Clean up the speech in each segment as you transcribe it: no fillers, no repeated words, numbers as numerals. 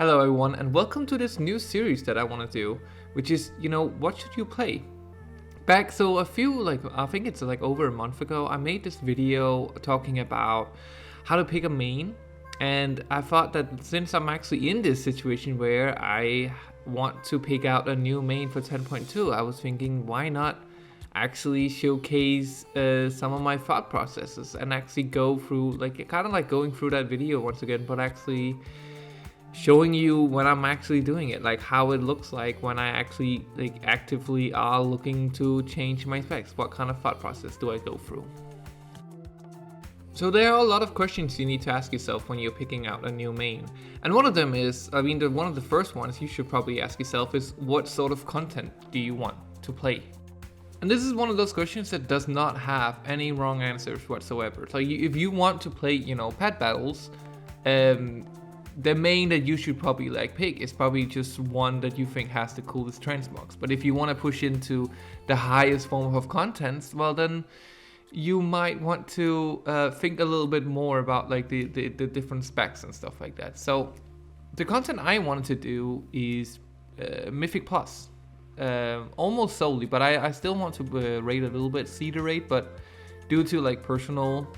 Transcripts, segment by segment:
Hello everyone and welcome to this new series that I want to do, which is, what should you play? I think it's like over a month ago, I made this video talking about how to pick a main, and I thought that since I'm actually in this situation where I want to pick out a new main for 10.2, I was thinking why not actually showcase some of my thought processes and actually go through, kind of like going through that video once again, but actually showing you when I'm actually doing it, like how it looks like when I actually actively are looking to change my specs. What kind of thought process do I go through? So there are a lot of questions you need to ask yourself when you're picking out a new main. And one of them is, one of the first ones you should probably ask yourself is, what sort of content do you want to play? And this is one of those questions that does not have any wrong answers whatsoever. So if you want to play, pet battles, the main that you should probably pick is probably just one that you think has the coolest transmogs. But if you want to push into the highest form of content, well then you might want to think a little bit more about the different specs and stuff like that. So the content I wanted to do is Mythic Plus, almost solely, but I still want to rate a little bit, see the rate, but due to personal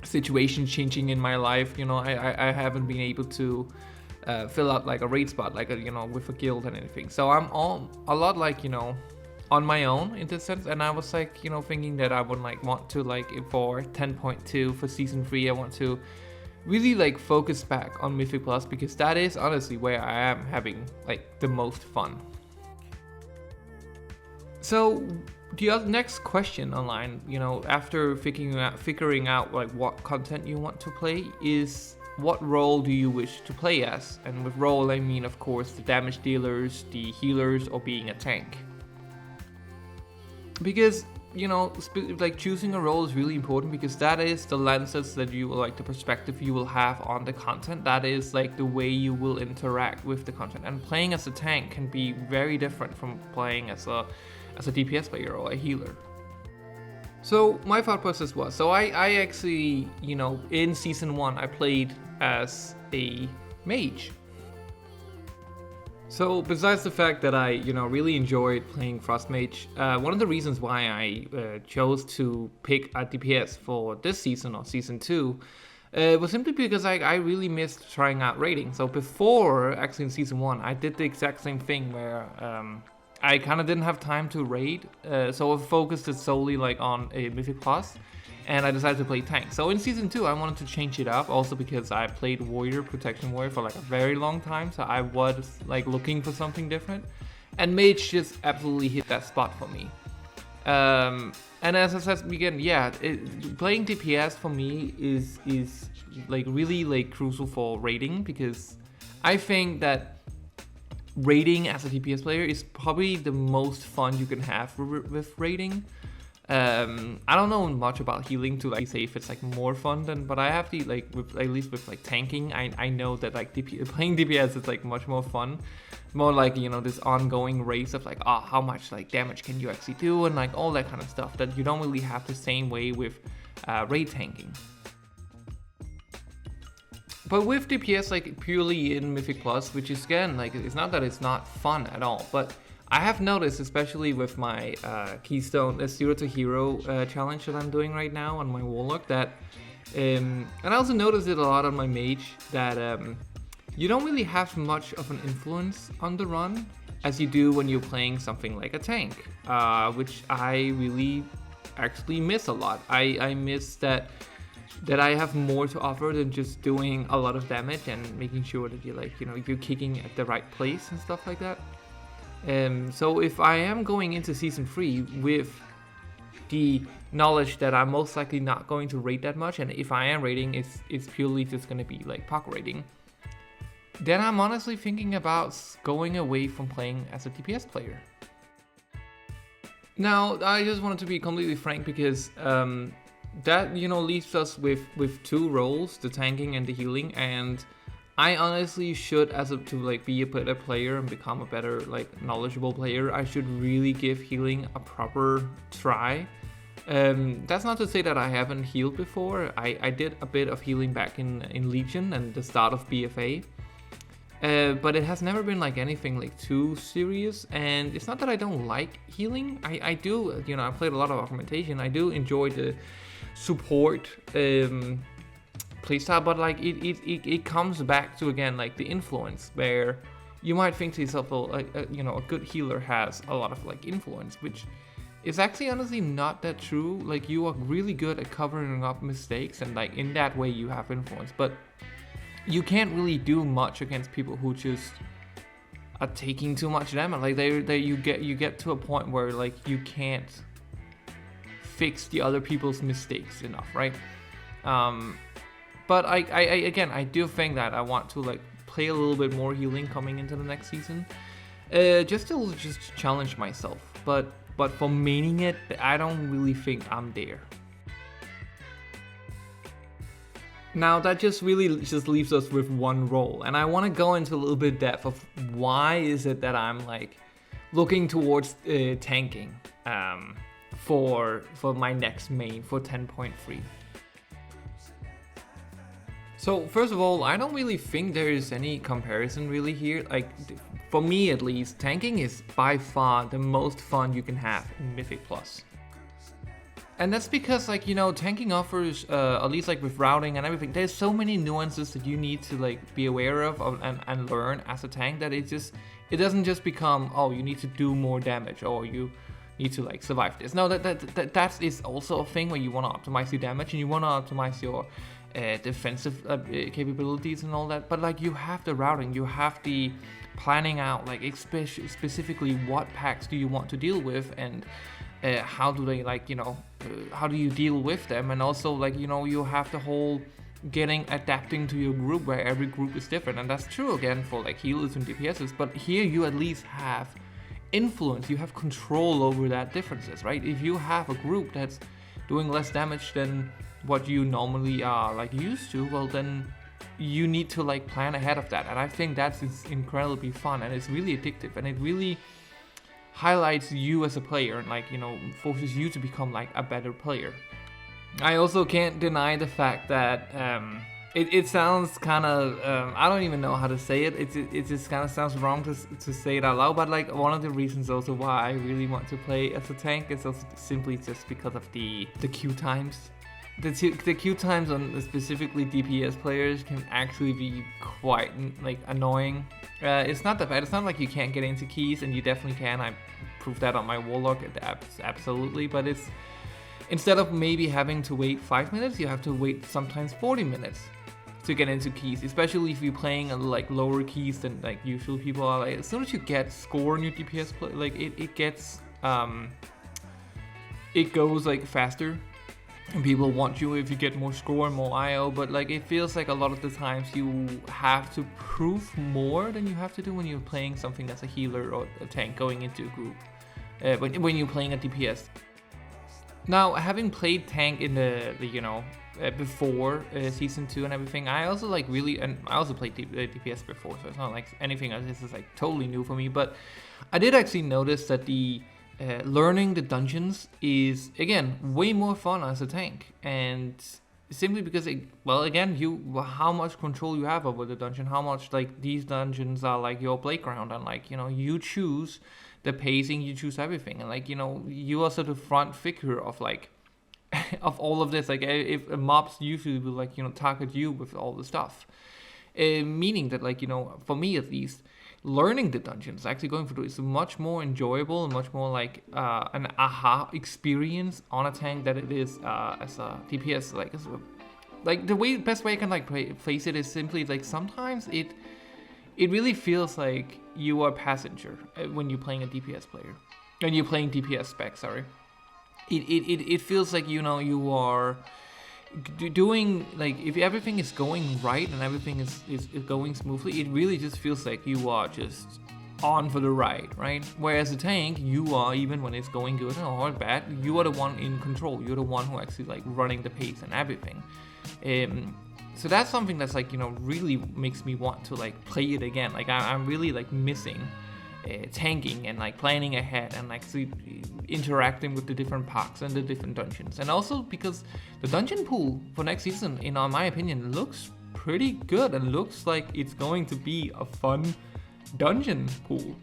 situation changing in my life, I haven't been able to fill out a raid spot with a guild and anything. So I'm a lot on my own in this sense, and I was thinking that I would want to for 10.2 for season 3 I want to really focus back on Mythic Plus, because that is honestly where I am having the most fun. So the next question online, after figuring out what content you want to play, is what role do you wish to play as? And with role I mean, of course, the damage dealers, the healers, or being a tank. Because choosing a role is really important, because that is the lenses that you will the perspective you will have on the content. That is the way you will interact with the content. And playing as a tank can be very different from playing as a DPS player or a healer. So my thought process was, so I actually, in season 1 I played as a mage. So besides the fact that I, really enjoyed playing Frost Mage, one of the reasons why I chose to pick a DPS for this season or season 2 was simply because I really missed trying out raiding. So before, actually in season 1, I did the exact same thing where I kind of didn't have time to raid, so I focused it solely on a Mythic Plus, and I decided to play tank. So in season 2 I wanted to change it up, also because I played warrior, protection warrior for a very long time, so I was looking for something different, and mage just absolutely hit that spot for me. And as I said again, playing DPS for me is really crucial for raiding, because I think that raiding as a DPS player is probably the most fun you can have with raiding. I don't know much about healing to say if it's more fun than, but I have the at least with tanking, I know that playing DPS is much more fun, more this ongoing race of how much damage can you actually do, and all that kind of stuff that you don't really have the same way with raid tanking. But with DPS purely in Mythic Plus, which is again it's not that it's not fun at all, but I have noticed, especially with my Keystone 0 to Hero challenge that I'm doing right now on my Warlock, that and I also noticed it a lot on my Mage, that you don't really have much of an influence on the run as you do when you're playing something like a tank, which I really actually miss a lot. I miss that I have more to offer than just doing a lot of damage and making sure that you're you're kicking at the right place and stuff like that. So if I am going into season 3 with the knowledge that I'm most likely not going to raid that much, and if I am raiding, it's purely just going to be pocket raiding, then I'm honestly thinking about going away from playing as a DPS player. Now, I just wanted to be completely frank, because that leaves us with two roles, the tanking and the healing, and I honestly should, to be a better player and become a better knowledgeable player, I should really give healing a proper try. That's not to say that I haven't healed before. I did a bit of healing back in Legion and the start of BFA, But it has never been like anything like too serious. And it's not that I don't like healing. I do, you know, I played a lot of augmentation. I do enjoy the support playstyle, but like it comes back to, again, like the influence, where you might think to yourself, well, you know, a good healer has a lot of like influence, which is actually honestly not that true. Like, you are really good at covering up mistakes, and like in that way you have influence, but you can't really do much against people who just are taking too much damage. Like you get to a point where like you can't fix the other people's mistakes enough, right? But I do think that I want to like play a little bit more healing coming into the next season, just to challenge myself. But for maining it, I don't really think I'm there. Now that just leaves us with one role, and I want to go into a little bit depth of why is it that I'm like looking towards tanking for my next main for 10.3. So first of all, I don't really think there is any comparison really here. Like, for me at least, tanking is by far the most fun you can have in Mythic Plus. And that's because, like, you know, tanking offers, at least like with routing and everything, there's so many nuances that you need to like be aware of and learn as a tank, that it doesn't just become, oh, you need to do more damage, or you need to like survive this. No, that is also a thing where you want to optimize your damage and you want to optimize your defensive capabilities and all that. But like, you have the routing, you have the planning out, like specifically what packs do you want to deal with, and how do they, like, you know, how do you deal with them, and also, like, you know, you have the whole adapting to your group, where every group is different. And that's true again for like healers and DPSs, but here you at least have influence, you have control over that differences, right? If you have a group that's doing less damage than what you normally are like used to, well, then you need to like plan ahead of that. And I think that's incredibly fun, and it's really addictive, and it really highlights you as a player, and like, you know, forces you to become like a better player. I also can't deny the fact that it sounds kind of I don't even know how to say it. It just kind of sounds wrong to say it out loud, but like, one of the reasons also why I really want to play as a tank is also simply just because of the queue times. The queue times on specifically DPS players can actually be quite like annoying. It's not that bad. It's not like you can't get into keys, and you definitely can. I proved that on my Warlock, absolutely. But it's, instead of maybe having to wait 5 minutes, you have to wait sometimes 40 minutes to get into keys. Especially if you're playing like lower keys than like usual people are. Like, as soon as you get score on your DPS play, like it gets it goes like faster. And people want you if you get more score and more IO, but like, it feels like a lot of the times you have to prove more than you have to do when you're playing something that's a healer or a tank going into a group, when you're playing a DPS. Now, having played tank in the you know, before season 2 and everything, I also like really, and I also played DPS before, so it's not like anything else. This is like totally new for me, but I did actually notice that the learning the dungeons is, again, way more fun as a tank, and simply because how much control you have over the dungeon, how much like these dungeons are like your playground, and like, you know, you choose the pacing, you choose everything, and like, you know, you are sort of front figure of like of all of this. Like, if mobs usually will like, you know, target you with all the stuff, meaning that, like, you know, for me at least, learning the dungeons, actually going through it, is much more enjoyable and much more like an aha experience on a tank than it is as a DPS. Like the best way I can like face it is simply like, sometimes it really feels like you are a passenger when you're playing a DPS player, when you're playing DPS spec. Sorry, it feels like, you know, you are doing, like, if everything is going right and everything is going smoothly, it really just feels like you are just on for the ride, right? Whereas a tank, you are, even when it's going good or bad, you are the one in control. You're the one who actually like running the pace and everything. So that's something that's like, you know, really makes me want to like play it again. Like, I'm really like missing tanking and like planning ahead and like interacting with the different packs and the different dungeons. And also because the dungeon pool for next season, in my opinion, looks pretty good and looks like it's going to be a fun dungeon pool.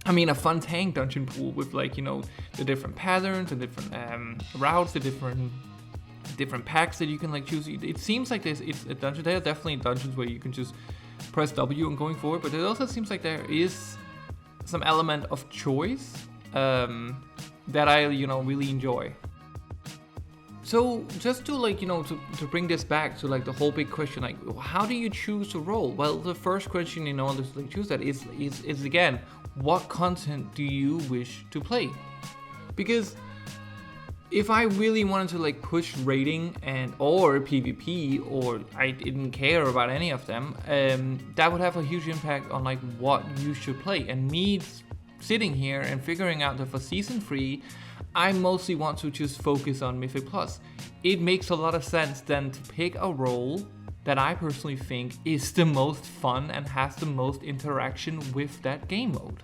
I mean, a fun tank dungeon pool with, like, you know, the different patterns, the different routes, the different packs that you can, like, choose. It seems like it's a dungeon. There are definitely dungeons where you can just press W and going forward, but it also seems like there is some element of choice that I, you know, really enjoy. So just to, like, you know, to bring this back to, like, the whole big question, like, how do you choose a role? Well, the first question in order to, like, choose that is again, what content do you wish to play? Because if I really wanted to, like, push raiding or PvP, or I didn't care about any of them, that would have a huge impact on, like, what you should play. And me sitting here and figuring out that for season 3, I mostly want to just focus on Mythic Plus. It makes a lot of sense then to pick a role that I personally think is the most fun and has the most interaction with that game mode.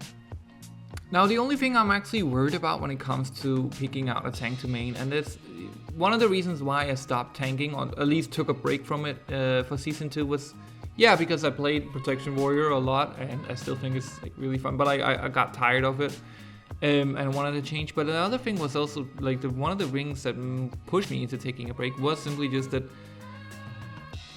Now, the only thing I'm actually worried about when it comes to picking out a tank to main, and that's one of the reasons why I stopped tanking, or at least took a break from it for season 2, was, yeah, because I played Protection Warrior a lot, and I still think it's, like, really fun, but I got tired of it. And I wanted to change. But another thing was also, like, one of the rings that pushed me into taking a break was simply just that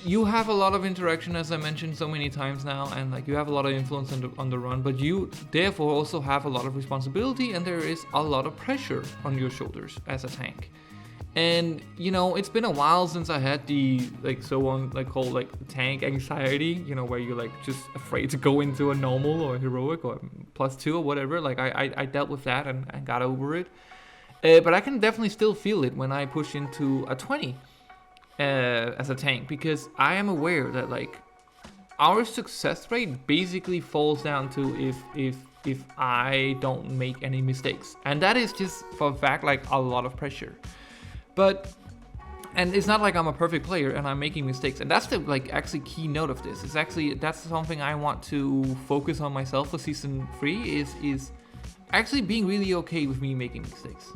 you have a lot of interaction, as I mentioned so many times now, and, like, you have a lot of influence on the run, but you therefore also have a lot of responsibility, and there is a lot of pressure on your shoulders as a tank. And, you know, it's been a while since I had the, like, called, like, tank anxiety, you know, where you're, like, just afraid to go into a normal or heroic or +2 or whatever. Like, I dealt with that and got over it. But I can definitely still feel it when I push into a 20 as a tank, because I am aware that, like, our success rate basically falls down to if I don't make any mistakes. And that is just, for a fact, like, a lot of pressure. And it's not like I'm a perfect player and I'm making mistakes. And that's the, like, actually key note of this. It's actually, that's something I want to focus on myself for season 3 is actually being really okay with me making mistakes.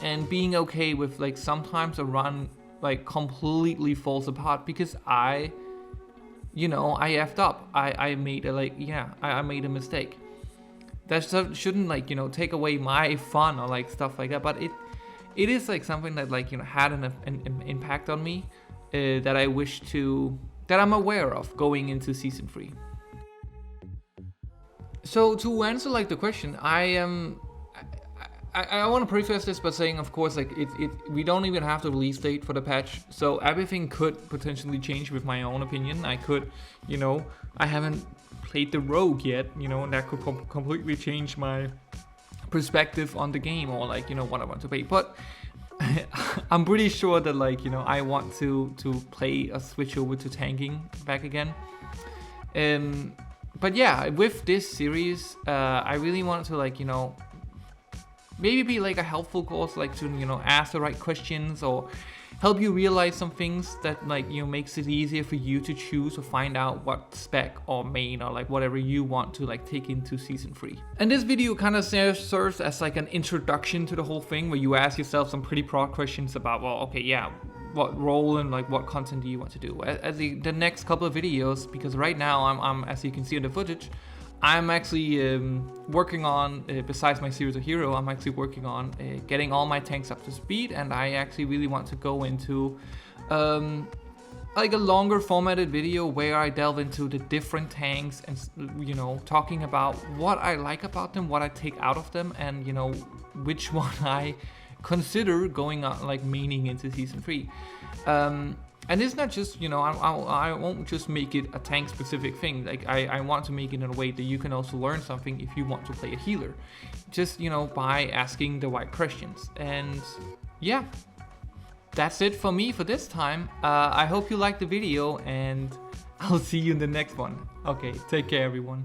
And being okay with, like, sometimes a run, like, completely falls apart because I effed up. I made a, like, I made a mistake. That shouldn't, like, you know, take away my fun or, like, stuff like that. But it is, like, something that, like, you know, had an impact on me that I'm aware of going into season 3. So to answer, like, the question, I want to preface this by saying, of course, like, we don't even have the release date for the patch, so everything could potentially change with my own opinion. I could, you know, I haven't played the rogue yet, you know, and that could completely change my perspective on the game, or, like, you know, what I want to play. But I'm pretty sure that, like, you know, I want to play a switch over to tanking back again. But yeah, with this series, I really want to, like, you know, maybe be, like, a helpful course, like, to, you know, ask the right questions or help you realize some things that, like, you know, makes it easier for you to choose or find out what spec or main or, like, whatever you want to, like, take into season 3. And this video kind of serves as, like, an introduction to the whole thing, where you ask yourself some pretty broad questions about, well, okay, yeah, what role and, like, what content do you want to do as the next couple of videos, because right now I'm as you can see in the footage, I'm actually working on, besides my series of hero, I'm actually working on getting all my tanks up to speed, and I actually really want to go into like a longer formatted video where I delve into the different tanks and, you know, talking about what I like about them, what I take out of them, and, you know, which one I consider going on, like, maining into season 3. And it's not just, you know, I won't just make it a tank specific thing. Like, I want to make it in a way that you can also learn something if you want to play a healer, just, you know, by asking the right questions. And yeah, that's it for me for this time. I hope you liked the video, and I'll see you in the next one. Okay, take care, everyone.